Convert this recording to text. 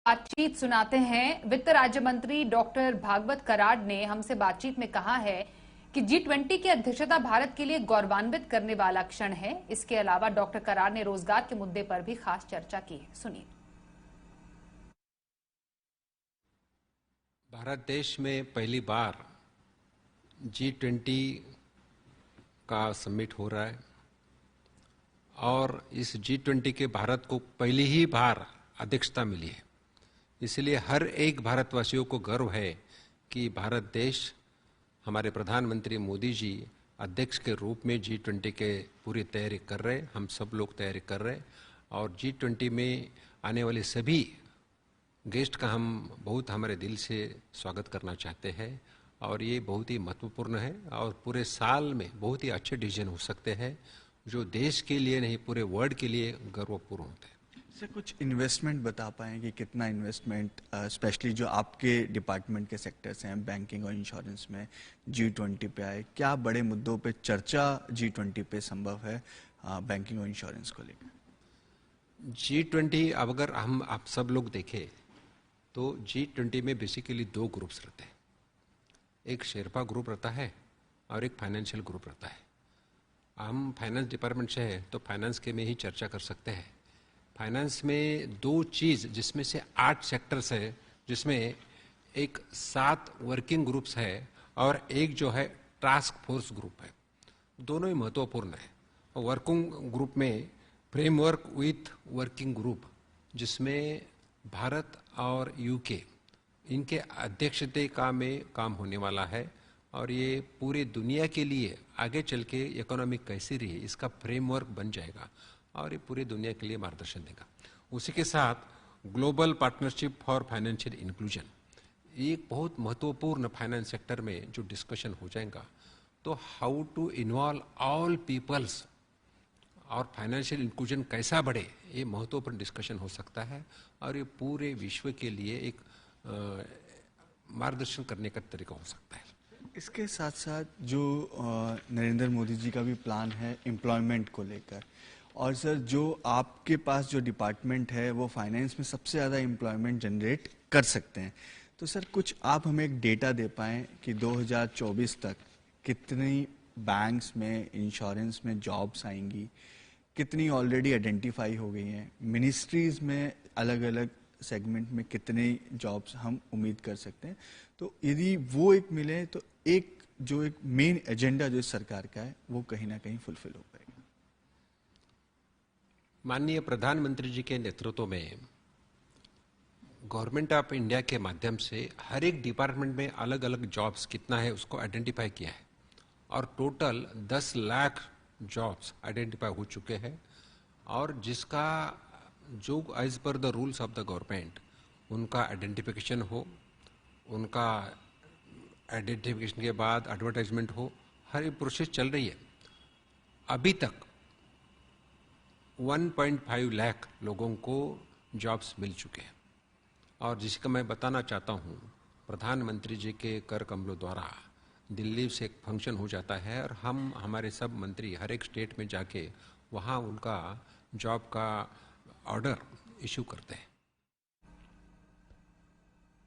बातचीत सुनाते हैं। वित्त राज्य मंत्री डॉक्टर भागवत कराड़ ने हमसे बातचीत में कहा है कि G20 की अध्यक्षता भारत के लिए गौरवान्वित करने वाला क्षण है। इसके अलावा डॉक्टर कराड़ ने रोजगार के मुद्दे पर भी खास चर्चा की है। सुनिए। भारत देश में पहली बार G20 का समिट हो रहा है और इस G20 के भारत को पहली ही बार अध्यक्षता मिली है। इसलिए हर एक भारतवासियों को गर्व है कि भारत देश, हमारे प्रधानमंत्री मोदी जी अध्यक्ष के रूप में G20 के पूरी तैयारी कर रहे हैं। हम सब लोग तैयारी कर रहे हैं और G20 में आने वाले सभी गेस्ट का हम बहुत हमारे दिल से स्वागत करना चाहते हैं और ये बहुत ही महत्वपूर्ण है और पूरे साल में बहुत ही अच्छे डिसीजन हो सकते हैं जो देश के लिए नहीं पूरे वर्ल्ड के लिए गर्वपूर्ण होते हैं। सर, कुछ इन्वेस्टमेंट बता पाएं कि कितना इन्वेस्टमेंट स्पेशली जो आपके डिपार्टमेंट के सेक्टर्स हैं बैंकिंग और इंश्योरेंस में G20 पे आए, क्या बड़े मुद्दों पे चर्चा G20 पे संभव है बैंकिंग और इंश्योरेंस को लेकर? G20 अब अगर हम आप सब लोग देखें तो G20 में बेसिकली दो ग्रुप्स रहते हैं। एक शेरपा ग्रुप रहता है और एक फाइनेंशियल ग्रुप रहता है। हम फाइनेंस डिपार्टमेंट से हैं तो फाइनेंस के में ही चर्चा कर सकते हैं। फाइनेंस में दो चीज़ जिसमें से 8 सेक्टर्स है, जिसमें एक 7 वर्किंग ग्रुप्स है और एक जो है टास्क फोर्स ग्रुप है। दोनों ही महत्वपूर्ण है। वर्किंग ग्रुप में फ्रेमवर्क विथ वर्किंग ग्रुप, जिसमें भारत और यूके इनके अध्यक्षते का में काम होने वाला है और ये पूरी दुनिया के लिए आगे चल के इकोनॉमी कैसी रही इसका फ्रेमवर्क बन जाएगा और ये पूरी दुनिया के लिए मार्गदर्शन देगा। उसी के साथ global partnership for financial inclusion, एक बहुत महत्वपूर्ण फाइनेंस सेक्टर में जो डिस्कशन हो जाएगा, तो how to involve all peoples और फाइनेंशियल इंक्लूजन कैसा बढ़े, ये महत्वपूर्ण डिस्कशन हो सकता है और ये पूरे विश्व के लिए एक मार्गदर्शन करने का तरीका हो सकता है। इसके साथ साथ जो नरेंद्र मोदी जी का भी प्लान है एम्प्लॉयमेंट को लेकर, और सर जो आपके पास जो डिपार्टमेंट है वो फाइनेंस में सबसे ज़्यादा एम्प्लॉयमेंट जनरेट कर सकते हैं, तो सर कुछ आप हमें एक डेटा दे पाएँ कि 2024 तक कितनी बैंक्स में इंश्योरेंस में जॉब्स आएंगी, कितनी ऑलरेडी आइडेंटिफाई हो गई हैं, मिनिस्ट्रीज़ में अलग अलग सेगमेंट में कितने जॉब्स हम उम्मीद कर सकते हैं। तो यदि वो एक मिले तो एक जो एक मेन एजेंडा जो सरकार का है वो कहीं ना कहीं फुलफिल हो पाएगा। माननीय प्रधानमंत्री जी के नेतृत्व में गवर्नमेंट ऑफ इंडिया के माध्यम से हर एक डिपार्टमेंट में अलग अलग जॉब्स कितना है उसको आइडेंटिफाई किया है और टोटल 10 लाख जॉब्स आइडेंटिफाई हो चुके हैं और जिसका जो as per the rules of the government उनका आइडेंटिफिकेशन हो, उनका आइडेंटिफिकेशन के बाद एडवर्टाइजमेंट हो, हर एक प्रोसेस चल रही है। अभी तक 1.5 लाख लोगों को जॉब्स मिल चुके हैं और जिसका मैं बताना चाहता हूँ, प्रधानमंत्री जी के कर कमलों द्वारा दिल्ली से एक फंक्शन हो जाता है और हम हमारे सब मंत्री हर एक स्टेट में जाके वहाँ उनका जॉब का ऑर्डर इशू करते हैं।